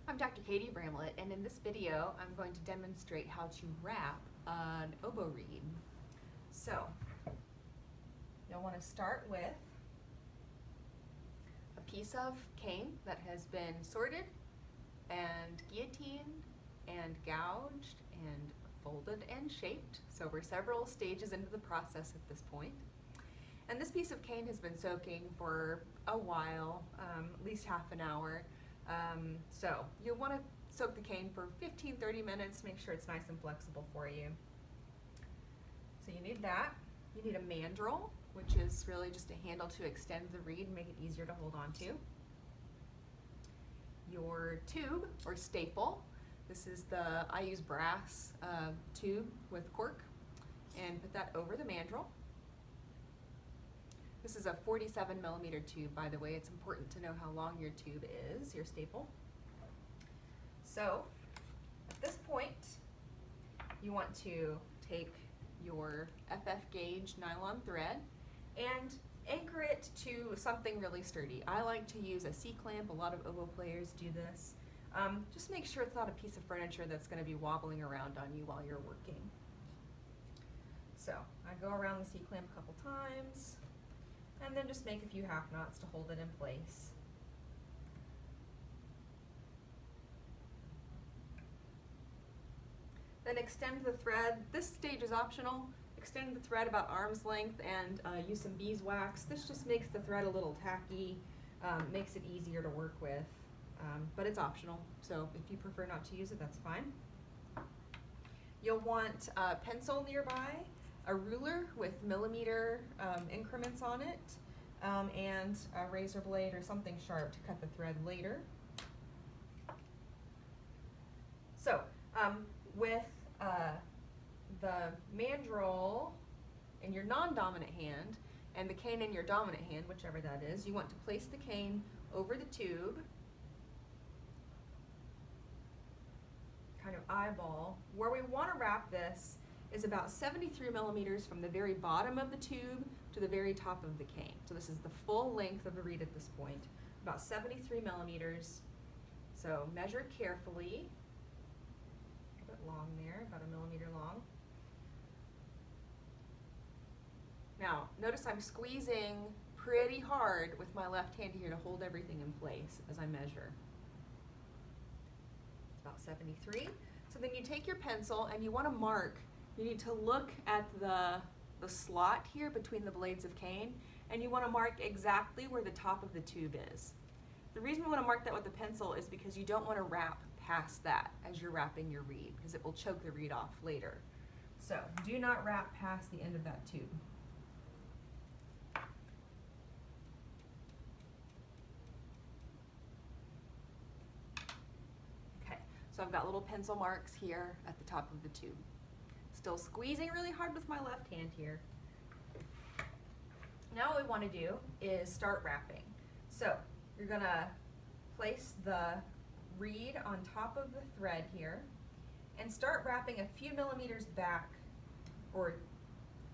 I'm Dr. Katie Bramlett, and in this video I'm going to demonstrate how to wrap an oboe reed. So, you'll want to start with a piece of cane that has been sorted and guillotined and gouged and folded and shaped. So we're several stages into the process at this point. And this piece of cane has been soaking for a while, at least half an hour. So you'll want to soak the cane for 15-30 minutes, make sure it's nice and flexible for you. So you need that. You need a mandrel, which is really just a handle to extend the reed and make it easier to hold on to. Your tube or staple. This is I use brass tube with cork, and put that over the mandrel. This is a 47 millimeter tube, by the way. It's important to know how long your tube is, your staple. So at this point, you want to take your FF gauge nylon thread and anchor it to something really sturdy. I like to use a C-clamp. A lot of oboe players do this. Just make sure it's not a piece of furniture that's going to be wobbling around on you while you're working. So I go around the C-clamp a couple times, and then just make a few half knots to hold it in place. Then extend the thread. This stage is optional. Extend the thread about arm's length and use some beeswax. This just makes the thread a little tacky, makes it easier to work with, but it's optional. So if you prefer not to use it, that's fine. You'll want a pencil nearby, a ruler with millimeter increments on it, and a razor blade or something sharp to cut the thread later. So with the mandrel in your non-dominant hand and the cane in your dominant hand, whichever that is, you want to place the cane over the tube, kind of eyeball. Where we want to wrap this is about 73 millimeters from the very bottom of the tube to the very top of the cane. So this is the full length of the reed at this point, about 73 millimeters. So measure carefully, a bit long there, about a millimeter long. Now, notice I'm squeezing pretty hard with my left hand here to hold everything in place as I measure. It's about 73. So then you take your pencil and you want to mark. You need to look at the slot here between the blades of cane, and you want to mark exactly where the top of the tube is. The reason we want to mark that with the pencil is because you don't want to wrap past that as you're wrapping your reed, because it will choke the reed off later. So do not wrap past the end of that tube. Okay, so I've got little pencil marks here at the top of the tube. Still squeezing really hard with my left hand here. Now what we want to do is start wrapping. So you're going to place the reed on top of the thread here and start wrapping a few millimeters back or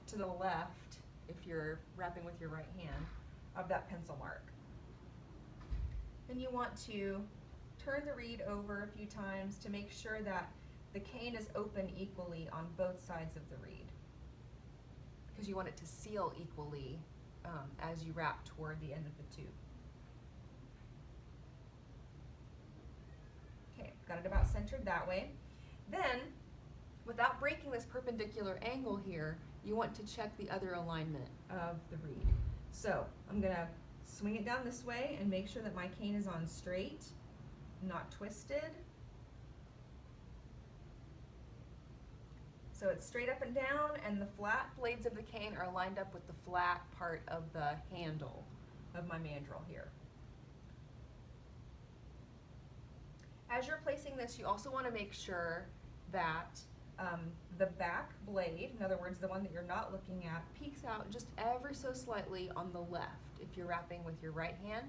to the left, if you're wrapping with your right hand, of that pencil mark. Then you want to turn the reed over a few times to make sure that the cane is open equally on both sides of the reed, because you want it to seal equally as you wrap toward the end of the tube. Okay, got it about centered that way. Then, without breaking this perpendicular angle here, you want to check the other alignment of the reed. So I'm going to swing it down this way and make sure that my cane is on straight, not twisted. So it's straight up and down, and the flat blades of the cane are lined up with the flat part of the handle of my mandrel here. As you're placing this, you also want to make sure that the back blade, in other words, the one that you're not looking at, peeks out just ever so slightly on the left if you're wrapping with your right hand.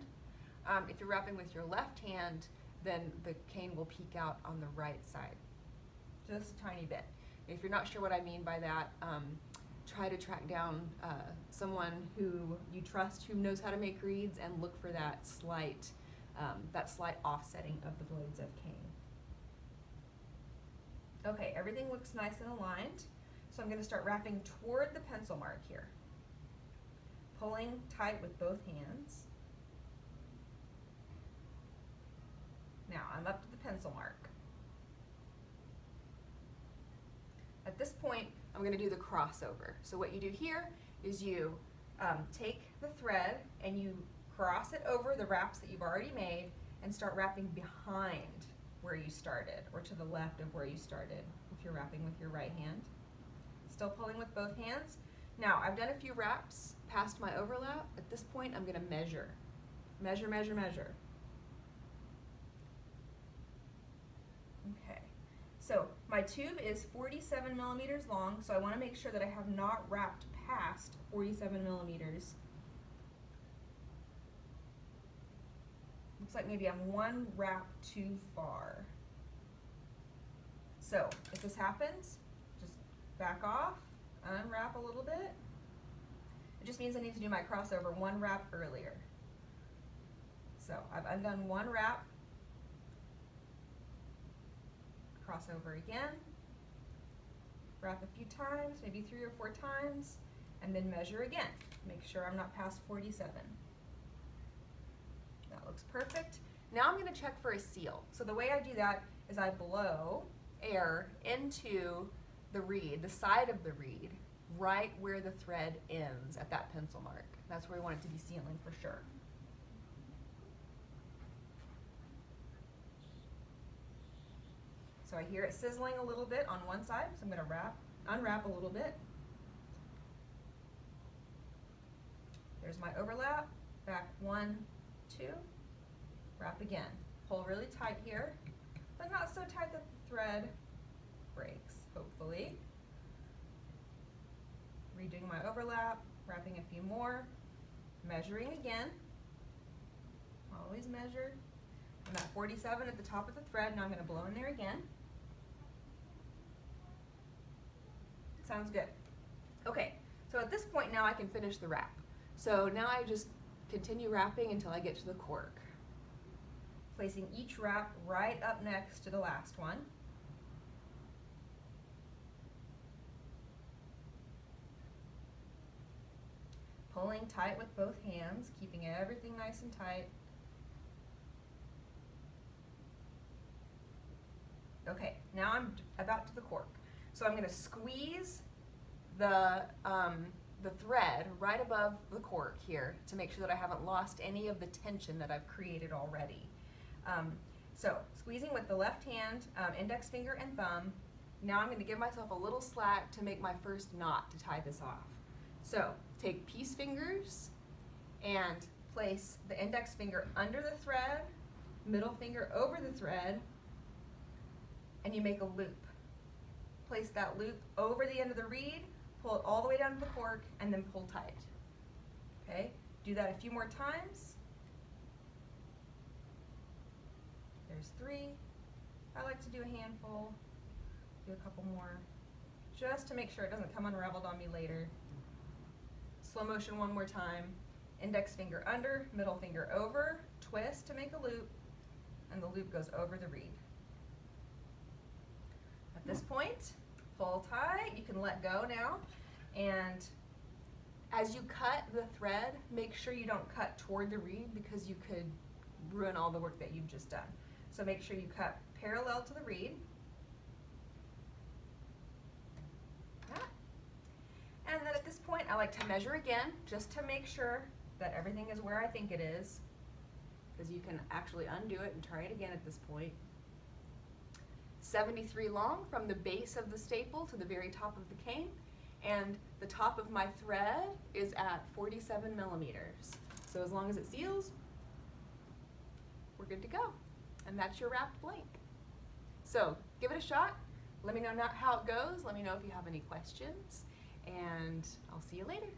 If you're wrapping with your left hand, then the cane will peek out on the right side, just a tiny bit. If you're not sure what I mean by that, try to track down someone who you trust who knows how to make reeds and look for that slight that slight offsetting of the blades of cane. Okay, everything looks nice and aligned. So I'm going to start wrapping toward the pencil mark here. Pulling tight with both hands. Now I'm up to the pencil mark. At this point, I'm going to do the crossover. So what you do here is you take the thread and you cross it over the wraps that you've already made and start wrapping behind where you started, or to the left of where you started if you're wrapping with your right hand. Still pulling with both hands. Now I've done a few wraps past my overlap. At this point I'm going to measure. Measure, measure, measure. Okay, so my tube is 47 millimeters long, so I want to make sure that I have not wrapped past 47 millimeters. Looks like maybe I'm one wrap too far. So if this happens, just back off, unwrap a little bit. It just means I need to do my crossover one wrap earlier. So I've undone one wrap, crossover again, wrap a few times, maybe 3 or 4 times, and then measure again. Make sure I'm not past 47. That looks perfect. Now I'm going to check for a seal. So the way I do that is I blow air into the reed, the side of the reed, right where the thread ends at that pencil mark. That's where we want it to be sealing for sure. So I hear it sizzling a little bit on one side, so I'm going to unwrap a little bit. There's my overlap, back 1, 2, wrap again. Pull really tight here, but not so tight that the thread breaks, hopefully. Redoing my overlap, wrapping a few more, measuring again. Always measure. I'm at 47 at the top of the thread, now I'm going to blow in there again. Sounds good. Okay, so at this point now I can finish the wrap. So now I just continue wrapping until I get to the cork. Placing each wrap right up next to the last one. Pulling tight with both hands, keeping everything nice and tight. Okay, now I'm about to the cork. So I'm going to squeeze the thread right above the cork here to make sure that I haven't lost any of the tension that I've created already. So squeezing with the left hand, index finger and thumb. Now I'm going to give myself a little slack to make my first knot to tie this off. So take peace fingers and place the index finger under the thread, middle finger over the thread, and you make a loop. Place that loop over the end of the reed, pull it all the way down to the cork, and then pull tight. Okay, do that a few more times. There's 3. I like to do a handful, do a couple more, just to make sure it doesn't come unraveled on me later. Slow motion one more time. Index finger under, middle finger over, twist to make a loop, and the loop goes over the reed. At this point, pull tight, you can let go now, and as you cut the thread, make sure you don't cut toward the reed because you could ruin all the work that you've just done. So make sure you cut parallel to the reed. And then at this point, I like to measure again just to make sure that everything is where I think it is, because you can actually undo it and try it again at this point. 73 long from the base of the staple to the very top of the cane, and the top of my thread is at 47 millimeters. So as long as it seals, we're good to go. And that's your wrapped blank. So give it a shot. Let me know how it goes. Let me know if you have any questions, and I'll see you later.